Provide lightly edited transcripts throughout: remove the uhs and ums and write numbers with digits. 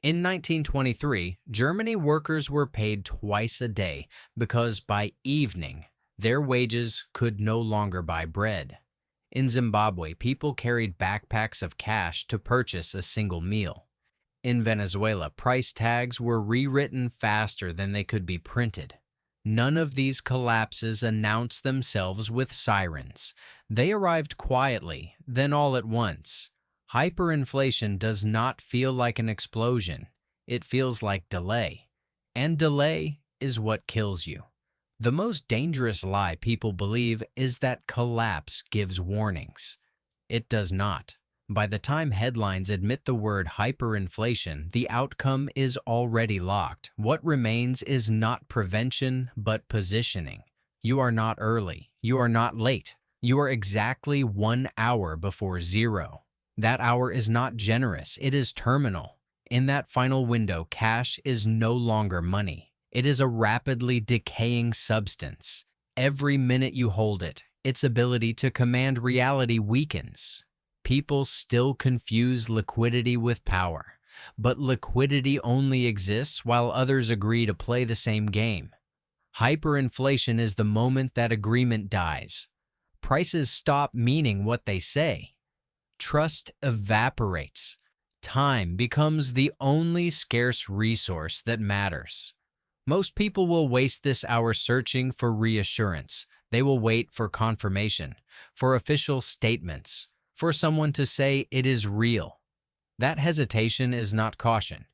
In 1923, Germany workers were paid twice a day because by evening, their wages could no longer buy bread. In Zimbabwe, people carried backpacks of cash to purchase a single meal. In Venezuela, price tags were rewritten faster than they could be printed. None of these collapses announced themselves with sirens. They arrived quietly, then all at once. Hyperinflation does not feel like an explosion. It feels like delay. And delay is what kills you. The most dangerous lie people believe is that collapse gives warnings. It does not. By the time headlines admit the word hyperinflation, the outcome is already locked. What remains is not prevention, but positioning. You are not early. You are not late. You are exactly 1 hour before zero. That hour is not generous. It is terminal. In that final window, cash is no longer money. It is a rapidly decaying substance. Every minute you hold it, its ability to command reality weakens. People still confuse liquidity with power, but liquidity only exists while others agree to play the same game. Hyperinflation is the moment that agreement dies. Prices stop meaning what they say. Trust evaporates. Time becomes the only scarce resource that matters. Most people will waste this hour searching for reassurance. They will wait for confirmation, for official statements, for someone to say it is real. That hesitation is not caution.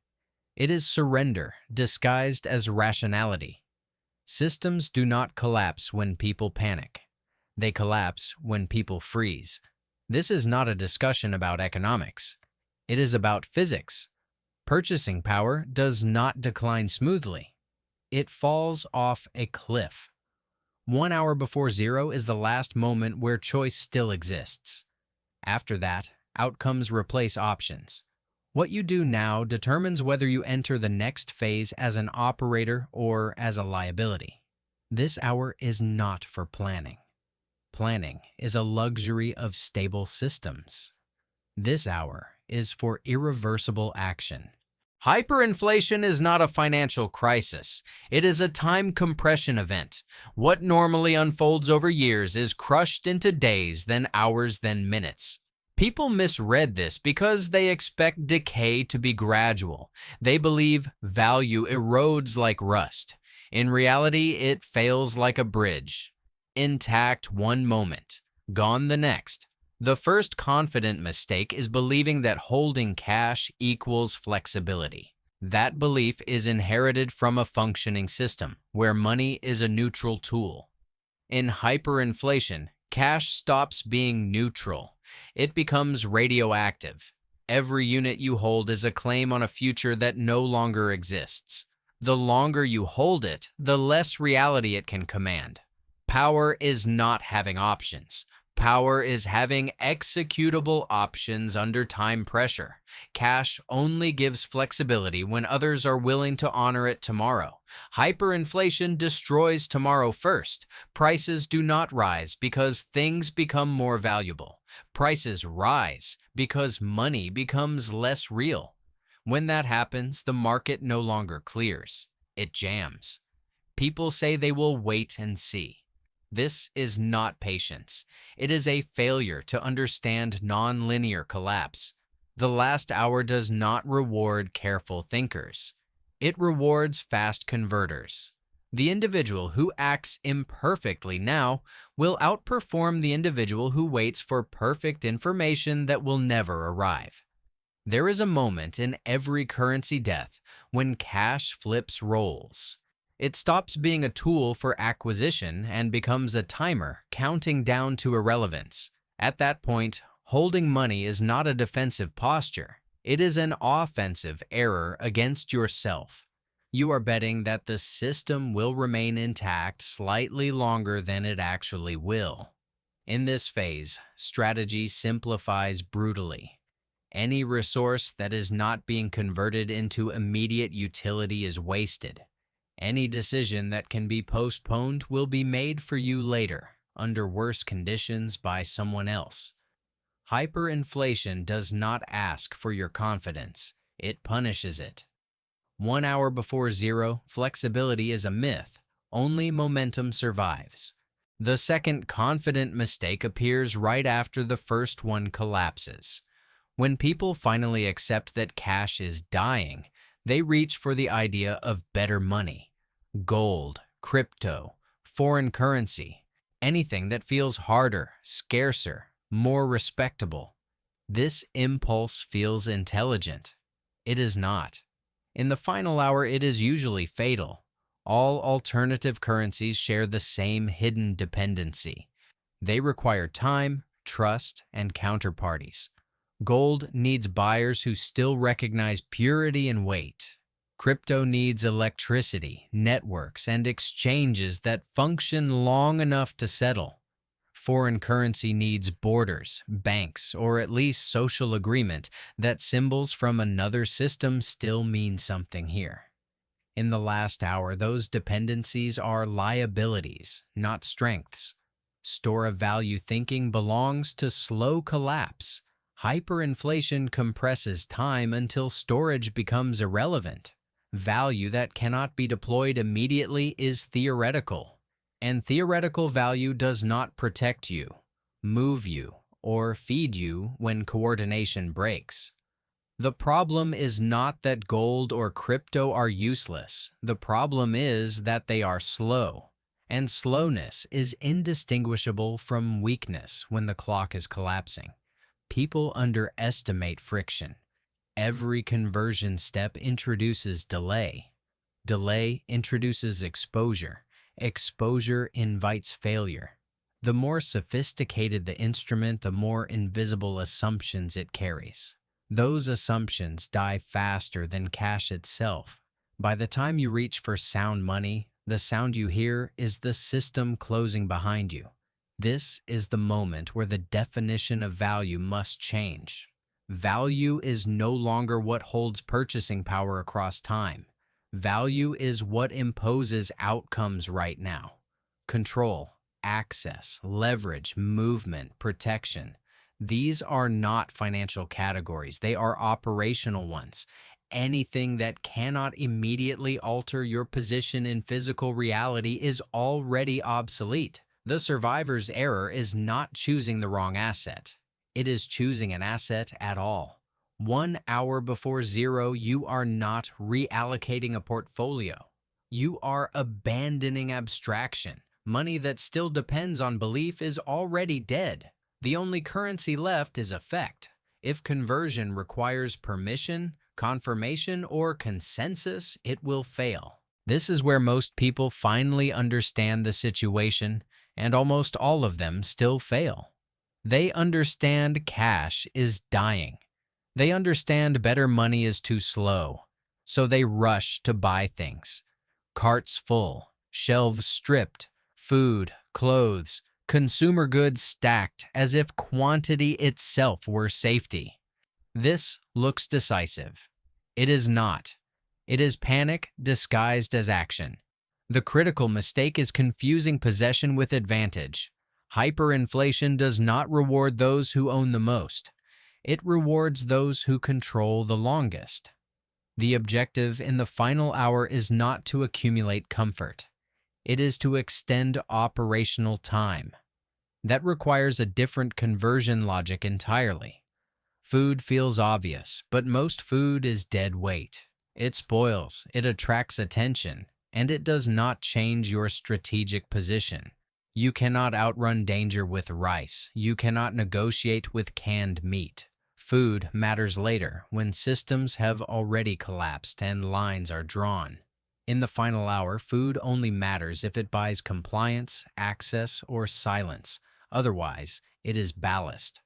It is surrender disguised as rationality. Systems do not collapse when people panic. They collapse when people freeze. This is not a discussion about economics. It is about physics. Purchasing power does not decline smoothly. It falls off a cliff. 1 hour before zero is the last moment where choice still exists. After that, outcomes replace options. What you do now determines whether you enter the next phase as an operator or as a liability. This hour is not for planning. Planning is a luxury of stable systems. This hour is for irreversible action. Hyperinflation is not a financial crisis. It is a time compression event. What normally unfolds over years is crushed into days, then hours, then minutes. People misread this because they expect decay to be gradual. They believe value erodes like rust. In reality, it fails like a bridge. Intact one moment, gone the next. The first confident mistake is believing that holding cash equals flexibility. That belief is inherited from a functioning system where money is a neutral tool. In hyperinflation, cash stops being neutral. It becomes radioactive. Every unit you hold is a claim on a future that no longer exists. The longer you hold it, the less reality it can command. Power is not having options. Power is having executable options under time pressure. Cash only gives flexibility when others are willing to honor it tomorrow. Hyperinflation destroys tomorrow first. Prices do not rise because things become more valuable. Prices rise because money becomes less real. When that happens, the market no longer clears. It jams. People say they will wait and see. This is not patience. It is a failure to understand nonlinear collapse. The last hour does not reward careful thinkers. It rewards fast converters. The individual who acts imperfectly now will outperform the individual who waits for perfect information that will never arrive. There is a moment in every currency death when cash flips roles. It stops being a tool for acquisition and becomes a timer counting down to irrelevance. At that point, holding money is not a defensive posture. It is an offensive error against yourself. You are betting that the system will remain intact slightly longer than it actually will. In this phase, strategy simplifies brutally. Any resource that is not being converted into immediate utility is wasted. Any decision that can be postponed will be made for you later, under worse conditions by someone else. Hyperinflation does not ask for your confidence. it punishes it. 1 hour before zero, flexibility is a myth. Only momentum survives. The second confident mistake appears right after the first one collapses. When people finally accept that cash is dying, they reach for the idea of better money. Gold, crypto, foreign currency, anything that feels harder, scarcer, more respectable. This impulse feels intelligent. It is not. In the final hour, it is usually fatal. All alternative currencies share the same hidden dependency. They require time, trust, and counterparties. Gold needs buyers who still recognize purity and weight. Crypto needs electricity, networks, and exchanges that function long enough to settle. Foreign currency needs borders, banks, or at least social agreement that symbols from another system still mean something here. In the last hour, those dependencies are liabilities, not strengths. Store of value thinking belongs to slow collapse. Hyperinflation compresses time until storage becomes irrelevant. Value that cannot be deployed immediately is theoretical. And theoretical value does not protect you, move you, or feed you when coordination breaks. The problem is not that gold or crypto are useless. The problem is that they are slow. And slowness is indistinguishable from weakness when the clock is collapsing. People underestimate friction. Every conversion step introduces delay. Delay introduces exposure. Exposure invites failure. The more sophisticated the instrument, the more invisible assumptions it carries. Those assumptions die faster than cash itself. By the time you reach for sound money, the sound you hear is the system closing behind you. This is the moment where the definition of value must change. Value is no longer what holds purchasing power across time. Value is what imposes outcomes right now. Control, access, leverage, movement, protection. These are not financial categories. They are operational ones. Anything that cannot immediately alter your position in physical reality is already obsolete. The survivor's error is not choosing the wrong asset. It is choosing an asset at all. 1 hour before zero, you are not reallocating a portfolio. You are abandoning abstraction. Money that still depends on belief is already dead. The only currency left is effect. If conversion requires permission, confirmation, or consensus, it will fail. This is where most people finally understand the situation, and almost all of them still fail. They understand cash is dying. They understand better money is too slow, so they rush to buy things. Carts full, shelves stripped, food, clothes, consumer goods stacked as if quantity itself were safety. This looks decisive. It is not. It is panic disguised as action. The critical mistake is confusing possession with advantage. Hyperinflation does not reward those who own the most. It rewards those who control the longest. The objective in the final hour is not to accumulate comfort. It is to extend operational time. That requires a different conversion logic entirely. Food feels obvious, but most food is dead weight. It spoils, it attracts attention, and it does not change your strategic position. You cannot outrun danger with rice. You cannot negotiate with canned meat. Food matters later, when systems have already collapsed and lines are drawn. In the final hour, food only matters if it buys compliance, access, or silence. Otherwise, it is ballast.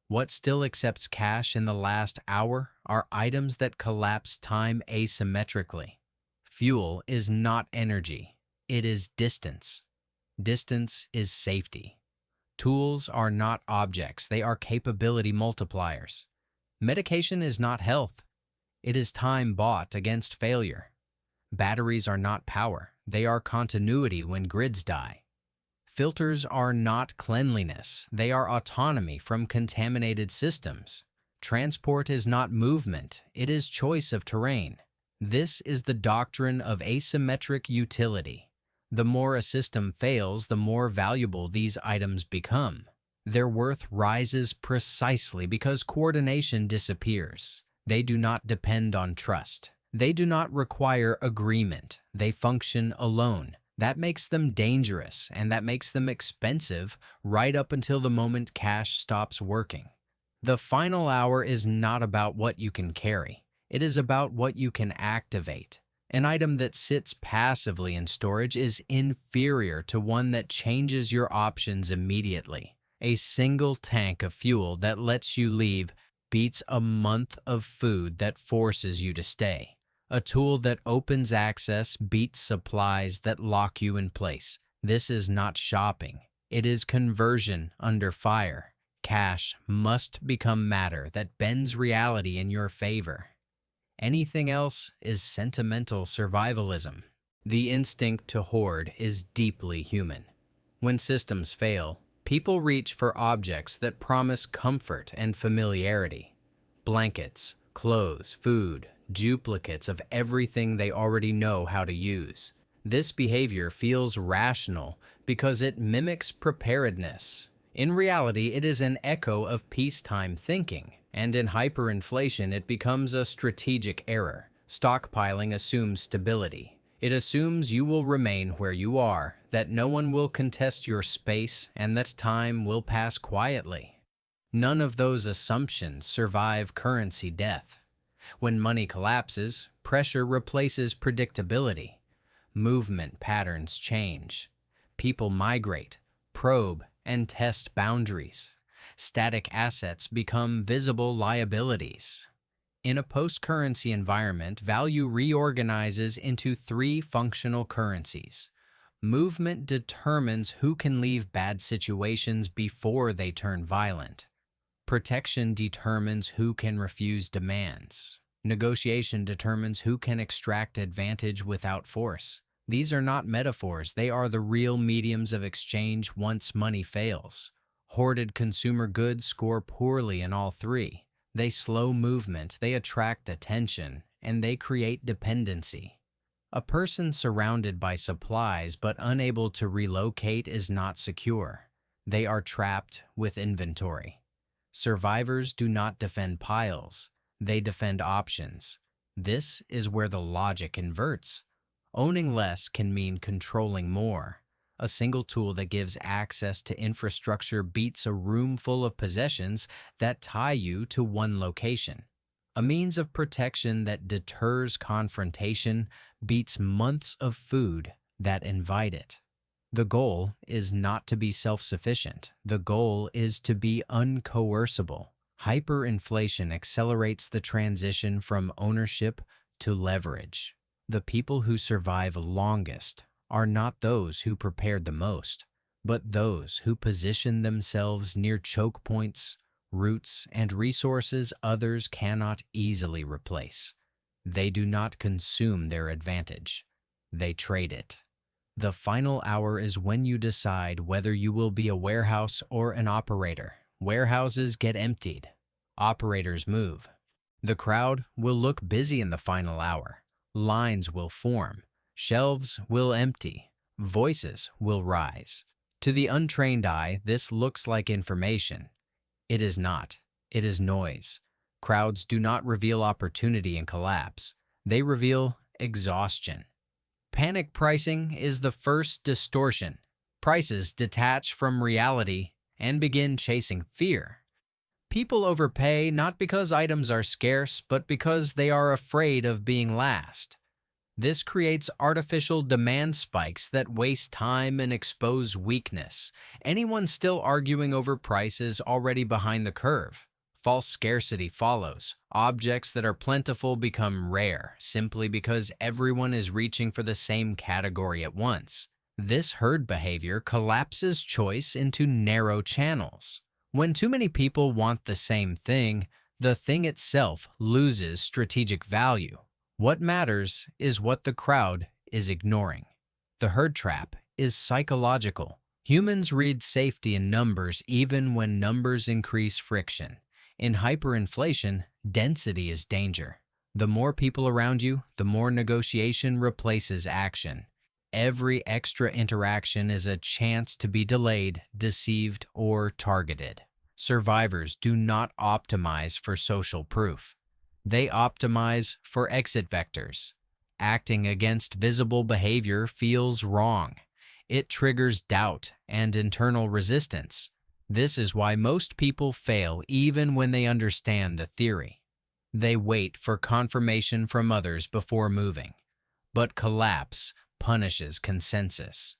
What still accepts cash in the last hour are items that collapse time asymmetrically. Fuel is not energy. It is distance. Distance is safety. Tools are not objects. They are capability multipliers. Medication is not health. It is time bought against failure. Batteries are not power. They are continuity when grids die. Filters are not cleanliness. They are autonomy from contaminated systems. Transport is not movement, it is choice of terrain. This is the doctrine of asymmetric utility. The more a system fails, the more valuable these items become. Their worth rises precisely because coordination disappears. They do not depend on trust. They do not require agreement. They function alone. That makes them dangerous, and that makes them expensive right up until the moment cash stops working. The final hour is not about what you can carry. It is about what you can activate. An item that sits passively in storage is inferior to one that changes your options immediately. A single tank of fuel that lets you leave beats a month of food that forces you to stay. A tool that opens access beats supplies that lock you in place. This is not shopping. It is conversion under fire. Cash must become matter that bends reality in your favor. Anything else is sentimental survivalism. The instinct to hoard is deeply human. When systems fail, people reach for objects that promise comfort and familiarity. Blankets, clothes, food, duplicates of everything they already know how to use. This behavior feels rational because it mimics preparedness. In reality, it is an echo of peacetime thinking, and in hyperinflation, it becomes a strategic error. Stockpiling assumes stability. It assumes you will remain where you are, that no one will contest your space, and that time will pass quietly. None of those assumptions survive currency death. When money collapses, pressure replaces predictability. Movement patterns change. People migrate, probe, and test boundaries. Static assets become visible liabilities. In a post-currency environment, value reorganizes into three functional currencies. Movement determines who can leave bad situations before they turn violent. Protection determines who can refuse demands. Negotiation determines who can extract advantage without force. These are not metaphors, they are the real mediums of exchange once money fails. Hoarded consumer goods score poorly in all three. They slow movement, they attract attention, and they create dependency. A person surrounded by supplies but unable to relocate is not secure. They are trapped with inventory. Survivors do not defend piles, they defend options. This is where the logic inverts. Owning less can mean controlling more. A single tool that gives access to infrastructure beats a room full of possessions that tie you to one location. A means of protection that deters confrontation beats months of food that invite it. The goal is not to be self-sufficient. The goal is to be uncoercible. Hyperinflation accelerates the transition from ownership to leverage. The people who survive longest are not those who prepared the most, but those who position themselves near choke points, routes, and resources others cannot easily replace. They do not consume their advantage. They trade it. The final hour is when you decide whether you will be a warehouse or an operator. Warehouses get emptied. Operators move. The crowd will look busy in the final hour. Lines will form. Shelves will empty. Voices will rise. To the untrained eye, this looks like information. It is not. It is noise. Crowds do not reveal opportunity and collapse. They reveal exhaustion. Panic pricing is the first distortion. Prices detach from reality and begin chasing fear. People overpay not because items are scarce, but because they are afraid of being last. This creates artificial demand spikes that waste time and expose weakness. Anyone still arguing over price is already behind the curve. False scarcity follows. Objects that are plentiful become rare, simply because everyone is reaching for the same category at once. This herd behavior collapses choice into narrow channels. When too many people want the same thing, the thing itself loses strategic value. What matters is what the crowd is ignoring. The herd trap is psychological. Humans read safety in numbers even when numbers increase friction. In hyperinflation, density is danger. The more people around you, the more negotiation replaces action. Every extra interaction is a chance to be delayed, deceived, or targeted. Survivors do not optimize for social proof. They optimize for exit vectors. Acting against visible behavior feels wrong. It triggers doubt and internal resistance. This is why most people fail even when they understand the theory. They wait for confirmation from others before moving. But collapse punishes consensus.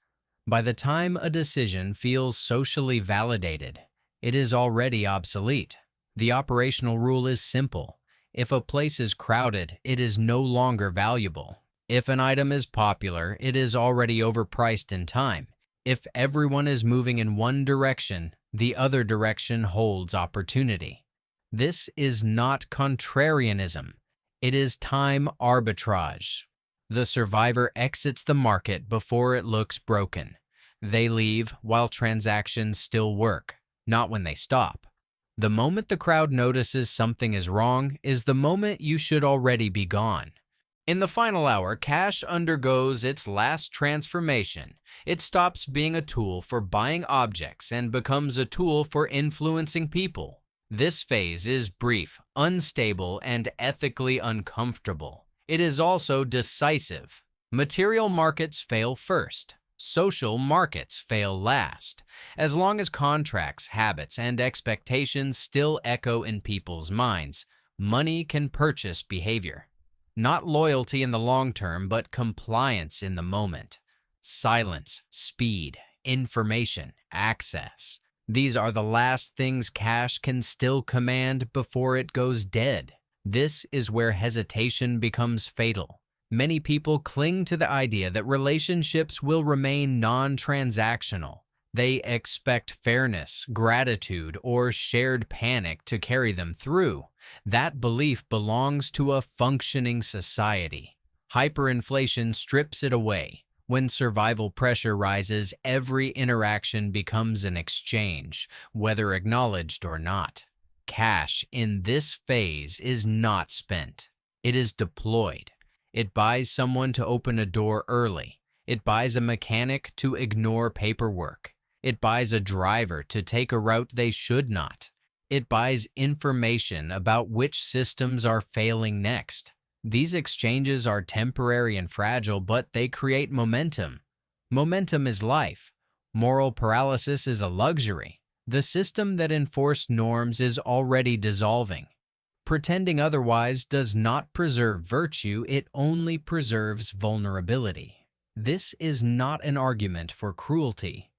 By the time a decision feels socially validated, it is already obsolete. The operational rule is simple. If a place is crowded, it is no longer valuable. If an item is popular, it is already overpriced in time. If everyone is moving in one direction, the other direction holds opportunity. This is not contrarianism. It is time arbitrage. The survivor exits the market before it looks broken. They leave while transactions still work, not when they stop. The moment the crowd notices something is wrong is the moment you should already be gone. In the final hour, cash undergoes its last transformation. It stops being a tool for buying objects and becomes a tool for influencing people. This phase is brief, unstable, and ethically uncomfortable. It is also decisive. Material markets fail first. Social markets fail last. As long as contracts, habits, and expectations still echo in people's minds, money can purchase behavior. Not loyalty in the long term, but compliance in the moment. Silence, speed, information, access. These are the last things cash can still command before it goes dead. This is where hesitation becomes fatal. Many people cling to the idea that relationships will remain non-transactional. They expect fairness, gratitude, or shared panic to carry them through. That belief belongs to a functioning society. Hyperinflation strips it away. When survival pressure rises, every interaction becomes an exchange, whether acknowledged or not. Cash in this phase is not spent. It is deployed. It buys someone to open a door early. It buys a mechanic to ignore paperwork. It buys a driver to take a route they should not. It buys information about which systems are failing next. These exchanges are temporary and fragile, but they create momentum. Momentum is life. Moral paralysis is a luxury. The system that enforced norms is already dissolving. Pretending otherwise does not preserve virtue, it only preserves vulnerability. This is not an argument for cruelty.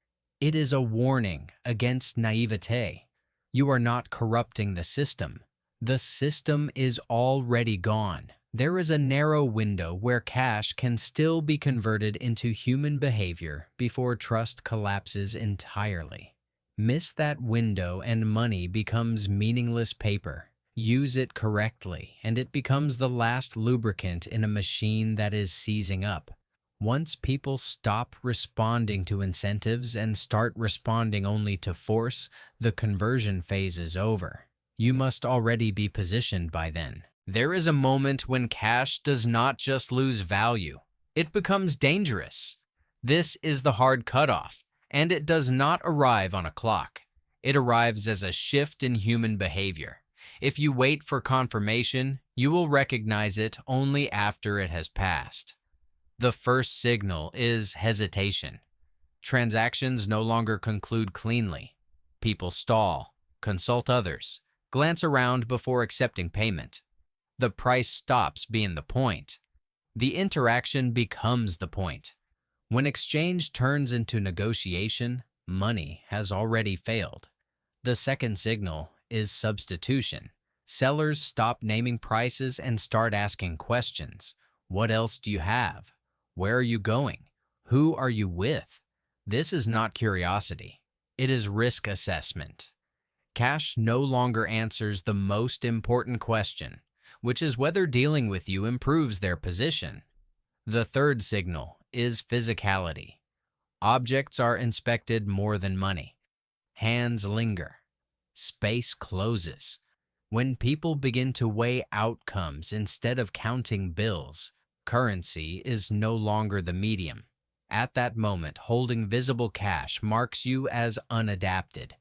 It is a warning against naivete. You are not corrupting the system. The system is already gone. There is a narrow window where cash can still be converted into human behavior before trust collapses entirely. Miss that window and money becomes meaningless paper. Use it correctly, and it becomes the last lubricant in a machine that is seizing up. Once people stop responding to incentives and start responding only to force, the conversion phase is over. You must already be positioned by then. There is a moment when cash does not just lose value, it becomes dangerous. This is the hard cutoff, and it does not arrive on a clock. It arrives as a shift in human behavior. If you wait for confirmation, you will recognize it only after it has passed. The first signal is hesitation. Transactions no longer conclude cleanly. People stall, consult others, glance around before accepting payment. The price stops being the point. The interaction becomes the point. When exchange turns into negotiation, money has already failed. The second signal is substitution. Sellers stop naming prices and start asking questions. What else do you have? Where are you going? Who are you with? This is not curiosity. It is risk assessment. Cash no longer answers the most important question, which is whether dealing with you improves their position. The third signal is physicality. Objects are inspected more than money. Hands linger. Space closes. When people begin to weigh outcomes instead of counting bills, currency is no longer the medium. At that moment, holding visible cash marks you as unadapted.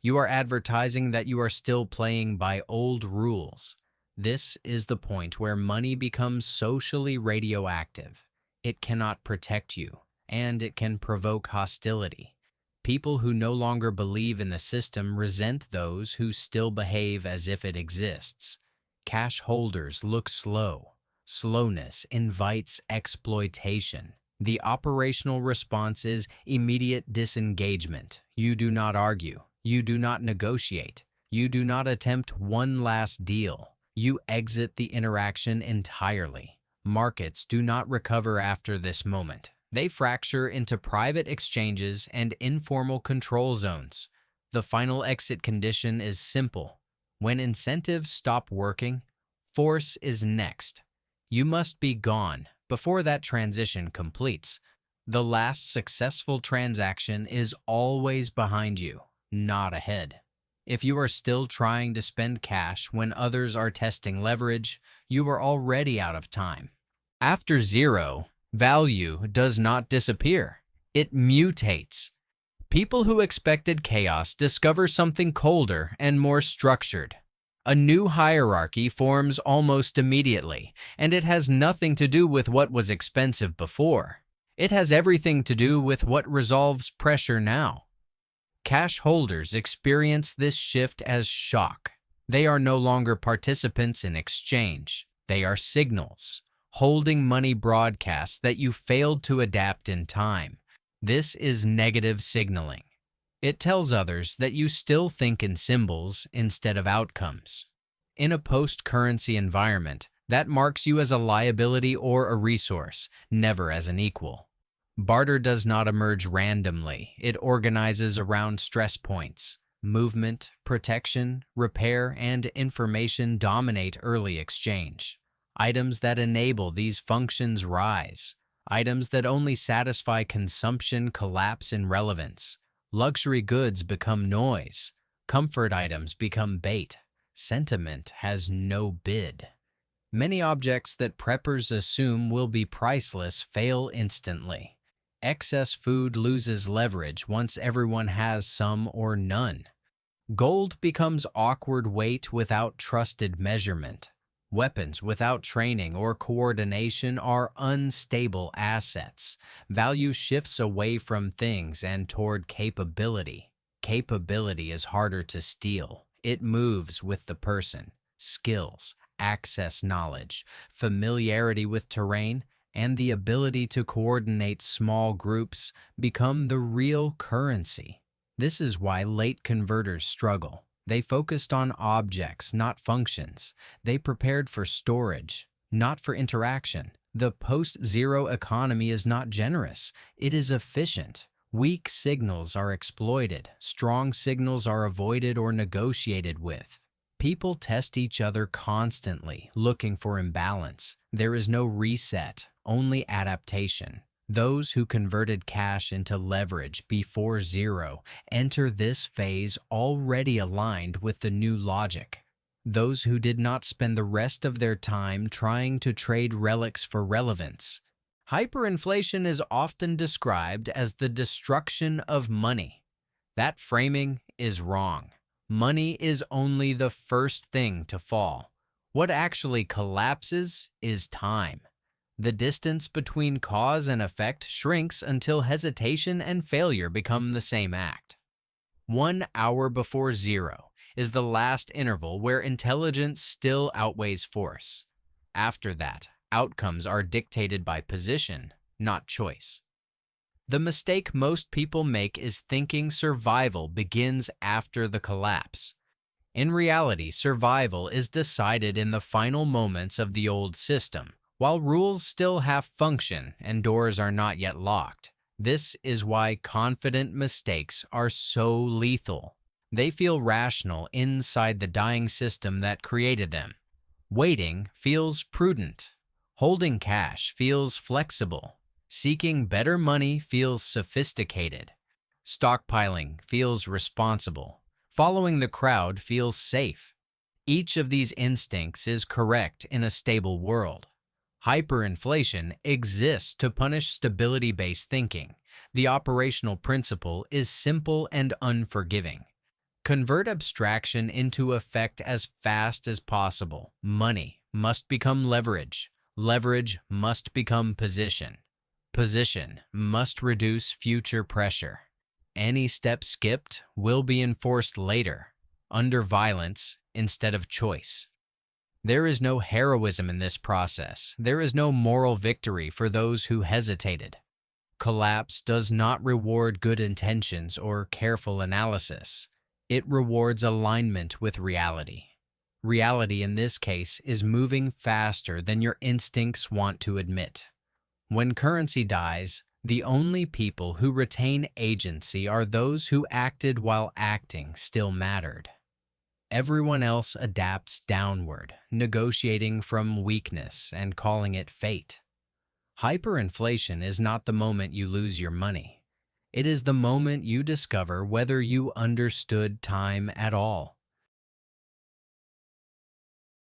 You are advertising that you are still playing by old rules. This is the point where money becomes socially radioactive. It cannot protect you, and it can provoke hostility. People who no longer believe in the system resent those who still behave as if it exists. Cash holders look slow. Slowness invites exploitation. The operational response is immediate disengagement. You do not argue. You do not negotiate. You do not attempt one last deal. You exit the interaction entirely. Markets do not recover after this moment. They fracture into private exchanges and informal control zones. The final exit condition is simple. When incentives stop working, force is next. You must be gone before that transition completes. The last successful transaction is always behind you, not ahead. If you are still trying to spend cash when others are testing leverage, you are already out of time. After zero, value does not disappear. It mutates. People who expected chaos discover something colder and more structured. A new hierarchy forms almost immediately, and it has nothing to do with what was expensive before. It has everything to do with what resolves pressure now. Cash holders experience this shift as shock. They are no longer participants in exchange. They are signals. Holding money broadcasts that you failed to adapt in time. This is negative signaling. It tells others that you still think in symbols instead of outcomes. In a post-currency environment, that marks you as a liability or a resource, never as an equal. Barter does not emerge randomly. It organizes around stress points. Movement, protection, repair, and information dominate early exchange. Items that enable these functions rise. Items that only satisfy consumption collapse in relevance. Luxury goods become noise. Comfort items become bait. Sentiment has no bid. Many objects that preppers assume will be priceless fail instantly. Excess food loses leverage once everyone has some or none. Gold becomes awkward weight without trusted measurement. Weapons without training or coordination are unstable assets. Value shifts away from things and toward capability. Capability is harder to steal. It moves with the person. Skills, access knowledge, familiarity with terrain, and the ability to coordinate small groups become the real currency. This is why late converters struggle. They focused on objects, not functions. They prepared for storage, not for interaction. The post-zero economy is not generous. It is efficient. Weak signals are exploited. Strong signals are avoided or negotiated with. People test each other constantly, looking for imbalance. There is no reset, only adaptation. Those who converted cash into leverage before zero enter this phase already aligned with the new logic. Those who did not spend the rest of their time trying to trade relics for relevance. Hyperinflation is often described as the destruction of money. That framing is wrong. Money is only the first thing to fall. What actually collapses is time. The distance between cause and effect shrinks until hesitation and failure become the same act. 1 hour before zero is the last interval where intelligence still outweighs force. After that, outcomes are dictated by position, not choice. The mistake most people make is thinking survival begins after the collapse. In reality, survival is decided in the final moments of the old system, while rules still have function and doors are not yet locked. This is why confident mistakes are so lethal. They feel rational inside the dying system that created them. Waiting feels prudent. Holding cash feels flexible. Seeking better money feels sophisticated. Stockpiling feels responsible. Following the crowd feels safe. Each of these instincts is correct in a stable world. Hyperinflation exists to punish stability-based thinking. The operational principle is simple and unforgiving. Convert abstraction into effect as fast as possible. Money must become leverage. Leverage must become position. Position must reduce future pressure. Any step skipped will be enforced later, under violence instead of choice. There is no heroism in this process. There is no moral victory for those who hesitated. Collapse does not reward good intentions or careful analysis. It rewards alignment with reality. Reality in this case is moving faster than your instincts want to admit. When currency dies, the only people who retain agency are those who acted while acting still mattered. Everyone else adapts downward, negotiating from weakness and calling it fate. Hyperinflation is not the moment you lose your money. It is the moment you discover whether you understood time at all.